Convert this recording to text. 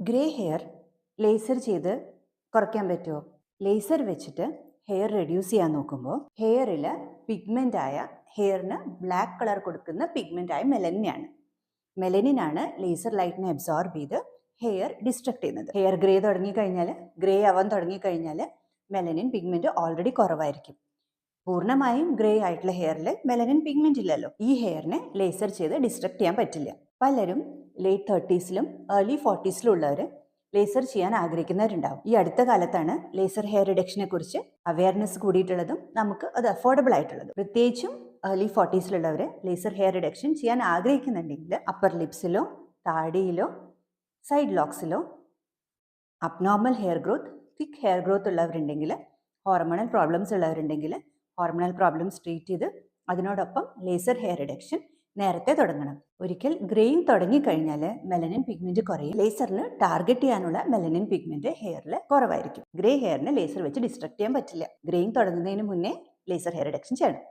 Grey hair laser ചെയ്ത് കുറയ്ക്കാൻ പറ്റുമോ? ലേസർ വെച്ചിട്ട് ഹെയർ റെഡ്യൂസ് ചെയ്യാൻ നോക്കുമ്പോൾ ഹെയറിൽ പിഗ്മെൻ്റായ ഹെയറിന് ബ്ലാക്ക് കളർ കൊടുക്കുന്ന പിഗ്മെൻ്റായ മെലനിനാണ്. മെലനിനാണ് ലേസർ ലൈറ്റിനെ അബ്സോർബ് ചെയ്ത് ഹെയർ ഡിസ്ട്രക്ട് ചെയ്യുന്നത്. ഹെയർ ഗ്രേ ആവാൻ തുടങ്ങിക്കഴിഞ്ഞാൽ മെലനിൻ പിഗ്മെൻറ്റ് ഓൾറെഡി കുറവായിരിക്കും. പൂർണ്ണമായും ഗ്രേ ആയിട്ടുള്ള ഹെയറിൽ മെലനിൻ പിഗ്മെന്റ് ഇല്ലല്ലോ. ഈ ഹെയറിനെ ലേസർ ചെയ്ത് ഡിസ്ട്രക്ട് ചെയ്യാൻ പറ്റില്ല. പലരും ലേറ്റ് 30s ഏർലി 40s ഉള്ളവർ ലേസർ ചെയ്യാൻ ആഗ്രഹിക്കുന്നവരുണ്ടാവും. ഈ അടുത്ത കാലത്താണ് ലേസർ ഹെയർ റിഡക്ഷനെ കുറിച്ച് അവയർനെസ് കൂടിയിട്ടുള്ളതും നമുക്ക് അത് അഫോർഡബിൾ ആയിട്ടുള്ളതും. പ്രത്യേകിച്ചും early 40s laser hair reduction ചെയ്യാൻ ആഗ്രഹിക്കുന്നുണ്ടെങ്കിൽ അപ്പർ ലിപ്സിലോ താടിയിലോ സൈഡ് ലോക്സിലോ abnormal hair growth, thick hair growth ഉള്ളവരുണ്ടെങ്കിൽ, ഹോർമോണൽ പ്രോബ്ലംസ് ഉള്ളവരുണ്ടെങ്കിൽ ഹോർമോണൽ പ്രോബ്ലംസ് ട്രീറ്റ് ചെയ്ത് അതിനോടൊപ്പം ലേസർ ഹെയർ റിഡക്ഷൻ നേരത്തെ തുടങ്ങണം. ഒരിക്കൽ ഗ്രേയിങ് തുടങ്ങിക്കഴിഞ്ഞാൽ മെലനിൻ പിഗ്മെന്റ് കുറയും. ലേസറിന് ടാർഗറ്റ് ചെയ്യാനുള്ള മെലനിൻ പിഗ്മെന്റ് ഹെയറിൽ കുറവായിരിക്കും. ഗ്രേ ഹെയറിന് ലേസർ വെച്ച് ഡിസ്ട്രക്ട് ചെയ്യാൻ പറ്റില്ല. ഗ്രേയിങ് തുടങ്ങുന്നതിന് മുന്നേ ലേസർ ഹെയർ റിഡക്ഷൻ ചെയ്യണം.